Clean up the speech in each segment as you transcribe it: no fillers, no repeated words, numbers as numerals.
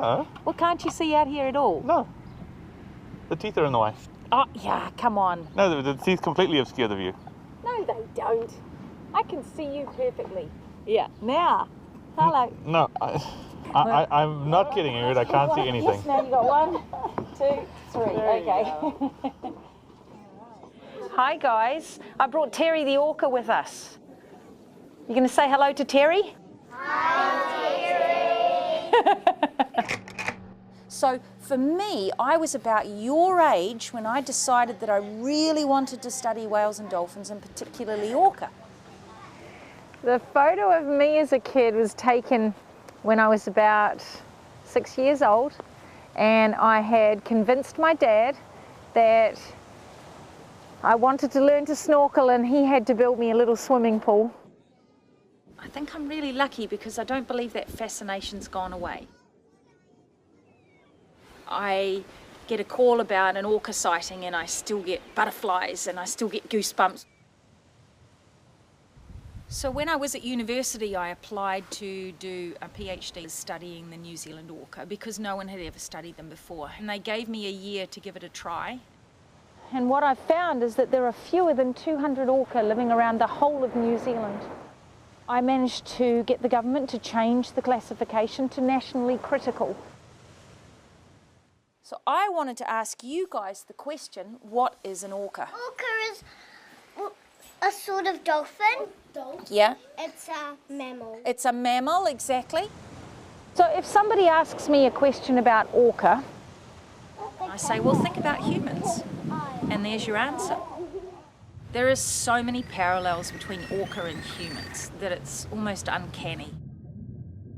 No. Well, can't you see out here at all? No. The teeth are in the way. Oh, yeah, come on. No, the teeth completely obscure the view. No, they don't. I can see you perfectly. Yeah, now. Hello. No, I'm not kidding you, I can't see anything. Yes, now you got 1, 2, 3. Okay. Hi, guys. I brought Terry the orca with us. You going to say hello to Terry? Hi, Terry. So for me, I was about your age when I decided that I really wanted to study whales and dolphins, and particularly orca. The photo of me as a kid was taken when I was about 6 years old, and I had convinced my dad that I wanted to learn to snorkel and he had to build me a little swimming pool. I think I'm really lucky because I don't believe that fascination's gone away. I get a call about an orca sighting and I still get butterflies and I still get goosebumps. So when I was at university, I applied to do a PhD studying the New Zealand orca because no one had ever studied them before. And they gave me a year to give it a try. And what I've found is that there are fewer than 200 orca living around the whole of New Zealand. I managed to get the government to change the classification to nationally critical. So I wanted to ask you guys the question, what is an orca? Orca is a sort of dolphin. Yeah? It's a mammal. It's a mammal, exactly. So if somebody asks me a question about orca, I say, well, think about humans. And there's your answer. There are so many parallels between orca and humans that it's almost uncanny.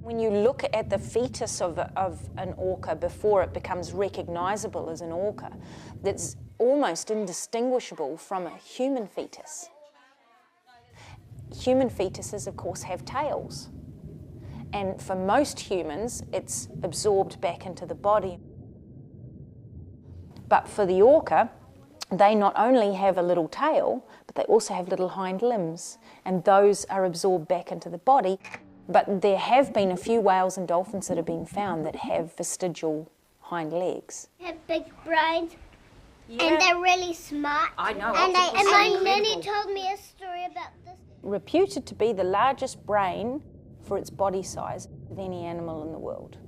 When you look at the fetus of an orca before it becomes recognisable as an orca, that's almost indistinguishable from a human fetus. Human fetuses, of course, have tails. And for most humans, it's absorbed back into the body. But for the orca, they not only have a little tail, but they also have little hind limbs, and those are absorbed back into the body. But there have been a few whales and dolphins that have been found that have vestigial hind legs. They have big brains, yeah. And they're really smart. I know. And my nanny told me a story about this. Reputed to be the largest brain for its body size of any animal in the world.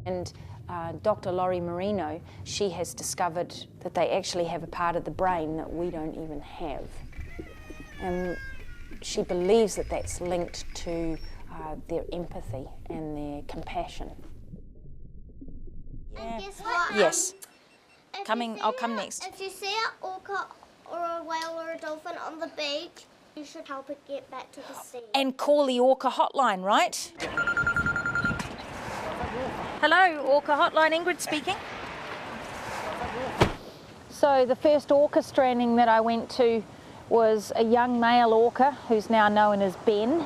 And Dr. Laurie Marino, she has discovered that they actually have a part of the brain that we don't even have. And she believes that that's linked to their empathy and their compassion. Yeah. And guess what? Yes. I'll come next. If you see an orca or a whale or a dolphin on the beach, you should help it get back to the sea. And call the Orca hotline, right? Hello, Orca hotline, Ingrid speaking. So the first orca stranding that I went to was a young male orca who's now known as Ben,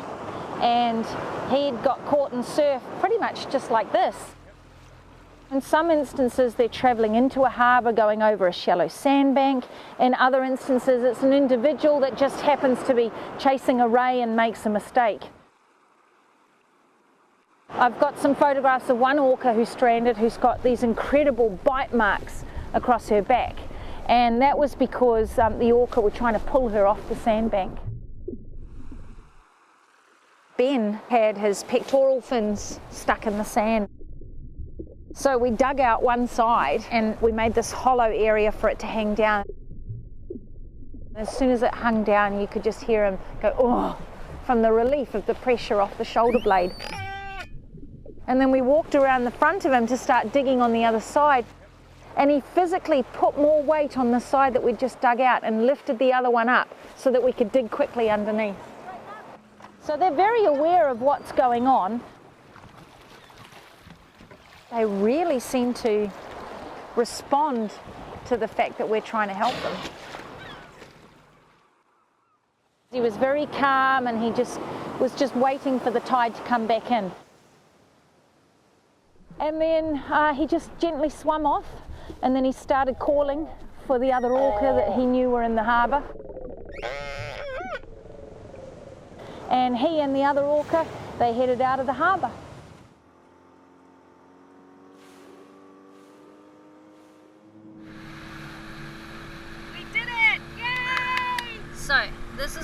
and he'd got caught in surf pretty much just like this. In some instances they're travelling into a harbour going over a shallow sandbank. In other instances it's an individual that just happens to be chasing a ray and makes a mistake. I've got some photographs of one orca who's stranded who's got these incredible bite marks across her back, and that was because the orca were trying to pull her off the sandbank. Ben had his pectoral fins stuck in the sand. So we dug out one side and we made this hollow area for it to hang down. As soon as it hung down, you could just hear him go, oh, from the relief of the pressure off the shoulder blade. And then we walked around the front of him to start digging on the other side. And he physically put more weight on the side that we'd just dug out and lifted the other one up so that we could dig quickly underneath. So they're very aware of what's going on. They really seem to respond to the fact that we're trying to help them. He was very calm and he was just waiting for the tide to come back in. And then he just gently swam off, and then he started calling for the other orca that he knew were in the harbour. And he and the other orca, they headed out of the harbour.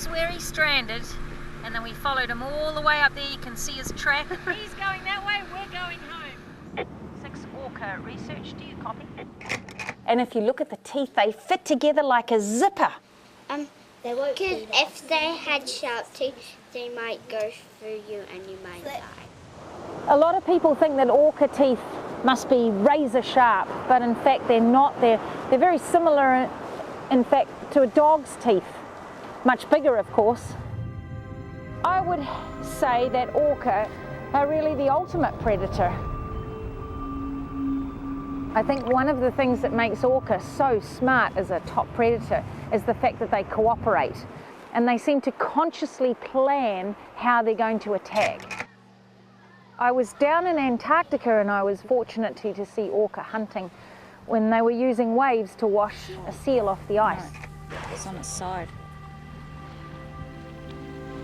was where he stranded, and then we followed him all the way up there. You can see his track. He's going that way, we're going home. 6 orca research, do you copy? And if you look at the teeth, they fit together like a zipper. They won't. Because if they had sharp teeth, they might go through you and you might die. A lot of people think that orca teeth must be razor sharp, but in fact they're not. They're very similar, in fact, to a dog's teeth. Much bigger, of course. I would say that orca are really the ultimate predator. I think one of the things that makes orca so smart as a top predator is the fact that they cooperate, and they seem to consciously plan how they're going to attack. I was down in Antarctica and I was fortunate to see orca hunting when they were using waves to wash a seal off the ice. It's on its side.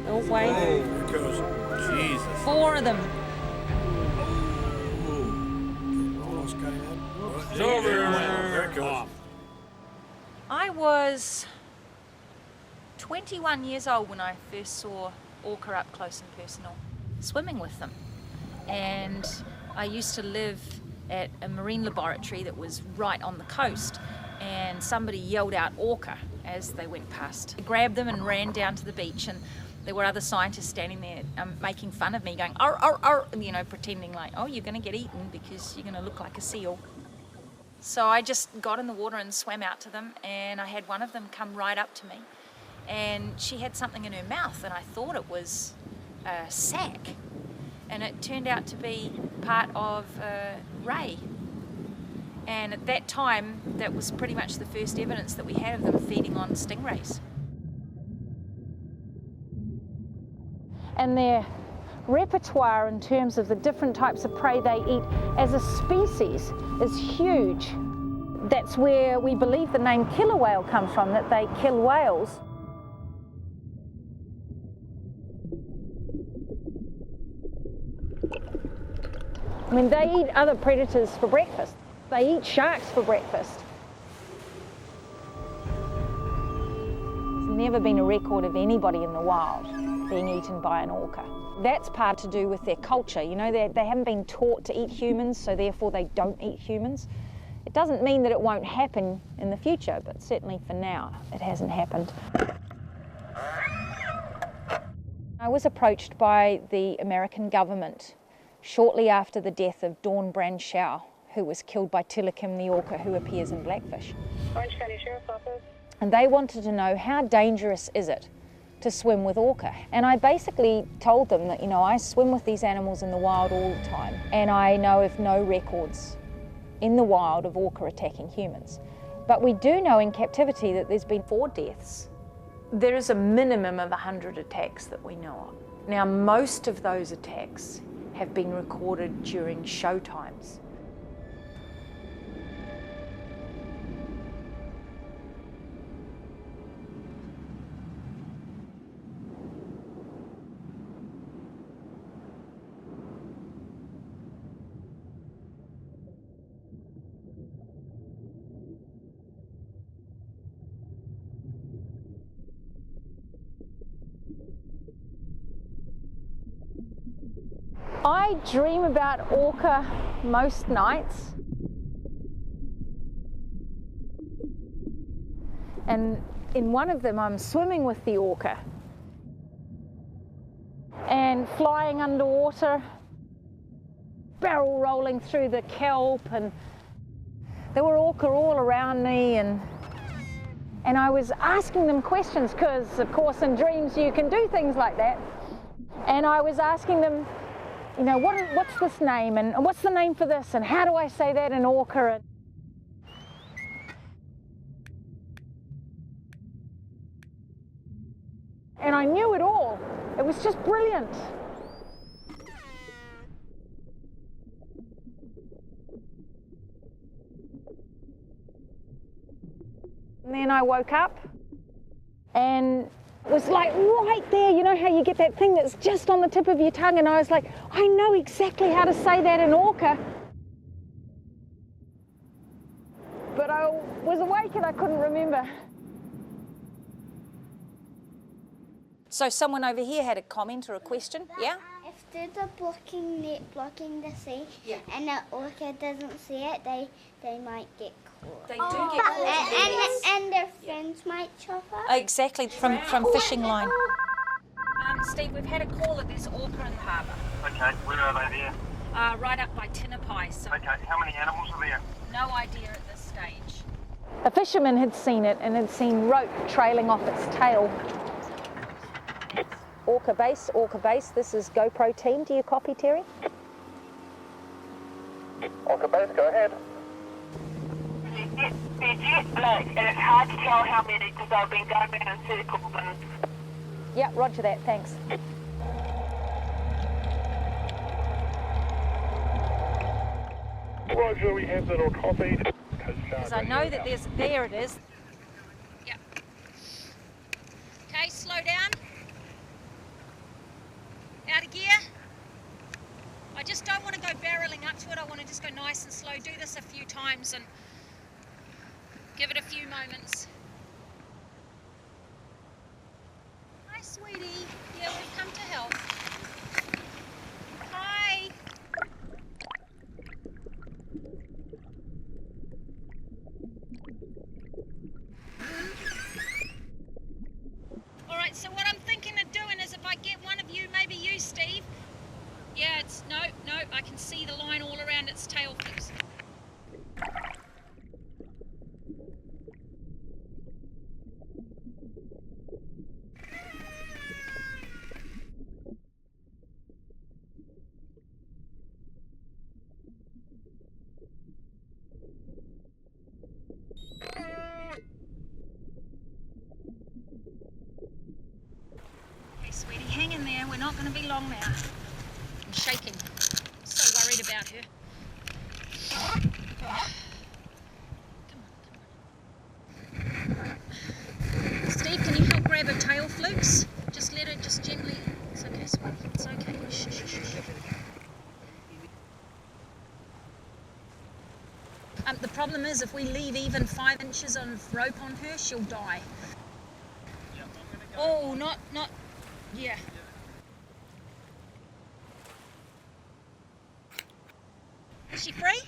Oh, wave. Oh, goes. Jesus. 4 of them. Almost got him. It's over. There it goes. I was 21 years old when I first saw orca up close and personal, swimming with them. And I used to live at a marine laboratory that was right on the coast, and somebody yelled out orca as they went past. I grabbed them and ran down to the beach, and there were other scientists standing there making fun of me, going, "Arr, arr, arr," you know, pretending like, oh, you're going to get eaten because you're going to look like a seal. So I just got in the water and swam out to them, and I had one of them come right up to me, and she had something in her mouth, and I thought it was a sack. And it turned out to be part of ray. And at that time, that was pretty much the first evidence that we had of them feeding on stingrays. And their repertoire in terms of the different types of prey they eat as a species is huge. That's where we believe the name killer whale comes from, that they kill whales. I mean, they eat other predators for breakfast. They eat sharks for breakfast. There's never been a record of anybody in the wild being eaten by an orca. That's part to do with their culture. You know, they haven't been taught to eat humans, so therefore they don't eat humans. It doesn't mean that it won't happen in the future, but certainly for now, it hasn't happened. I was approached by the American government shortly after the death of Dawn Brandshaw, who was killed by Tilikim the orca who appears in Blackfish. Orange County Sheriff's Office. And they wanted to know, how dangerous is it to swim with orca? And I basically told them that, you know, I swim with these animals in the wild all the time, and I know of no records in the wild of orca attacking humans. But we do know in captivity that there's been 4 deaths. There is a minimum of 100 attacks that we know of. Now, most of those attacks have been recorded during show times. I dream about orca most nights, and in one of them I'm swimming with the orca and flying underwater, barrel rolling through the kelp, and there were orca all around me, and I was asking them questions, because of course in dreams you can do things like that, and I was asking them, you know, what's this name, and what's the name for this, and how do I say that in orca? And I knew it all. It was just brilliant. And then I woke up, and it was like right there, you know how you get that thing that's just on the tip of your tongue, and I was like, I know exactly how to say that in orca. But I was awake and I couldn't remember. So someone over here had a comment or a question, yeah? If there's a blocking net blocking the sea and the orca doesn't see it, they might get caught. They do get caught. And their fins might chop up. Exactly, from fishing line. Steve, we've had a call that there's orca in the harbour. Okay, where are they there? Right up by Tinnapai, so Okay, how many animals are there? no idea at this stage. A fisherman had seen it and had seen rope trailing off its tail. Orca base, this is GoPro team. Do you copy, Terry? Orca base, go ahead. They're jet black, and it's hard to tell how many because I've been going around in circles and Yeah, roger that, thanks. Roger, we have that all copied. Because I know that there it is. Yeah. Okay, slow down. Out of gear. I just don't want to go barreling up to it. I want to just go nice and slow. Do this a few times and give it a few moments. Hi, sweetie. Yeah, we've come to help. Hi. Alright, so what I'm thinking of doing is if I get one of you, maybe you, Steve. Yeah, it's, no, I can see the line all around its tail flips. Okay, sweetie, hang in there. We're not going to be long now. I'm shaking. I'm so worried about her. Come on. Steve, can you help grab her tail flukes? Just let her just gently. It's okay, sweetie. It's okay. Shh, shh, shh, shh. The problem is if we leave even 5 inches of rope on her, she'll die. Oh, not, yeah. Is she free?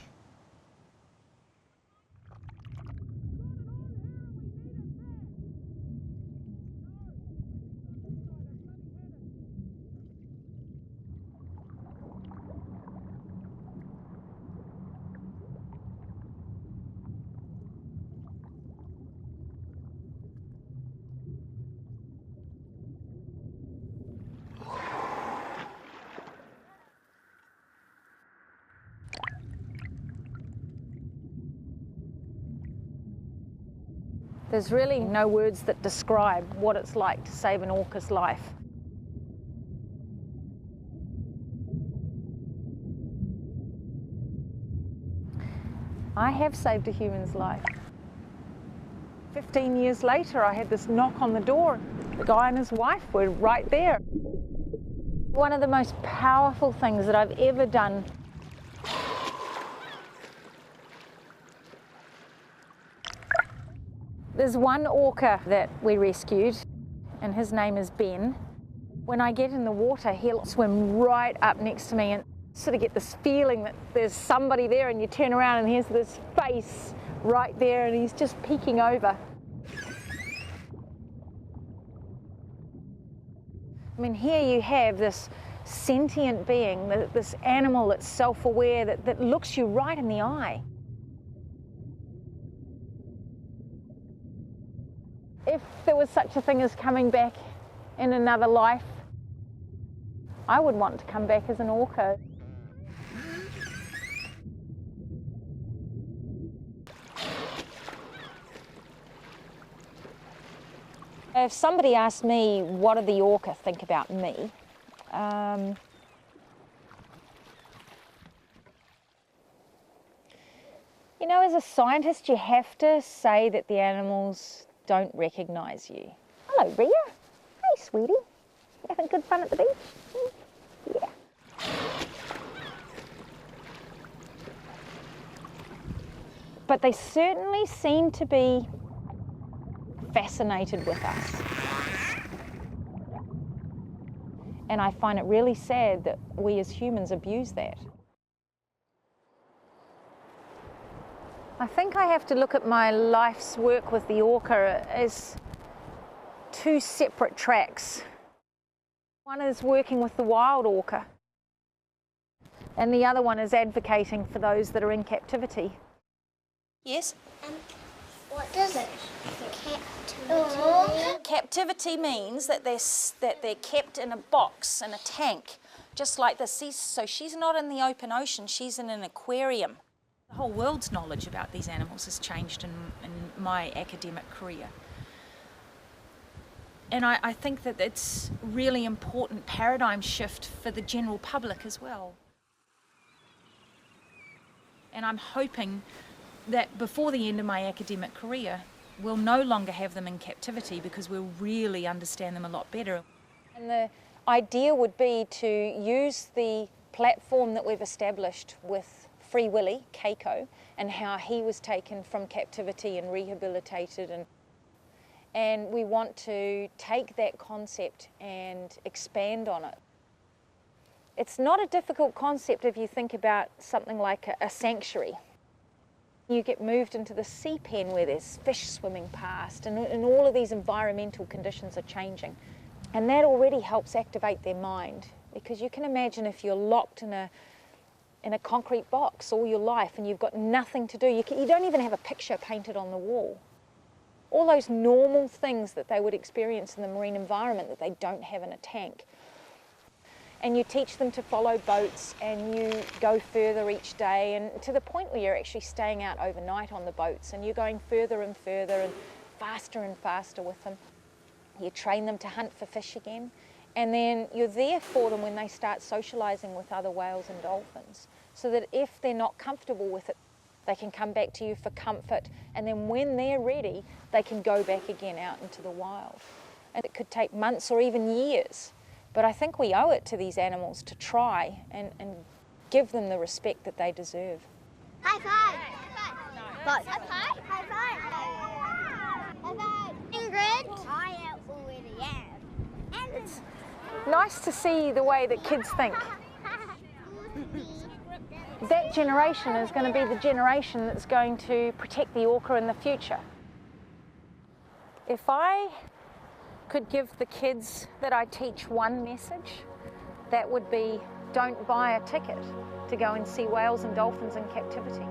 There's really no words that describe what it's like to save an orca's life. I have saved a human's life. 15 years later, I had this knock on the door. The guy and his wife were right there. One of the most powerful things that I've ever done. There's one orca that we rescued, and his name is Ben. When I get in the water, he'll swim right up next to me and sort of get this feeling that there's somebody there, and you turn around and here's this face right there and he's just peeking over. I mean, here you have this sentient being, this animal that's self-aware, that looks you right in the eye. If there was such a thing as coming back in another life, I would want to come back as an orca. If somebody asked me, what do the orca think about me? You know, as a scientist, you have to say that the animals don't recognise you. Hello, Rhea. Hey, sweetie. You having good fun at the beach? Yeah. But they certainly seem to be fascinated with us. And I find it really sad that we as humans abuse that. I think I have to look at my life's work with the orca as two separate tracks. One is working with the wild orca, and the other one is advocating for those that are in captivity. Yes? What does it? Captivity. Captivity means that they're kept in a box, in a tank, just like this. So she's not in the open ocean, she's in an aquarium. The whole world's knowledge about these animals has changed in my academic career. And I think that it's really important paradigm shift for the general public as well. And I'm hoping that before the end of my academic career, we'll no longer have them in captivity because we'll really understand them a lot better. And the idea would be to use the platform that we've established with Free Willy, Keiko, and how he was taken from captivity and rehabilitated, and we want to take that concept and expand on it. It's not a difficult concept if you think about something like a sanctuary. You get moved into the sea pen where there's fish swimming past, and all of these environmental conditions are changing. And that already helps activate their mind, because you can imagine if you're locked in a concrete box all your life and you've got nothing to do, you don't even have a picture painted on the wall. All those normal things that they would experience in the marine environment that they don't have in a tank. And you teach them to follow boats, and you go further each day, and to the point where you're actually staying out overnight on the boats, and you're going further and further and faster with them. You train them to hunt for fish again, and then you're there for them when they start socialising with other whales and dolphins, so that if they're not comfortable with it, they can come back to you for comfort, and then when they're ready, they can go back again out into the wild. And it could take months or even years. But I think we owe it to these animals to try and give them the respect that they deserve. High five! High five! High five! High five! High five! Ingrid! I already am. It's nice to see the way that kids think. That generation is going to be the generation that's going to protect the orca in the future. If I could give the kids that I teach one message, that would be, don't buy a ticket to go and see whales and dolphins in captivity.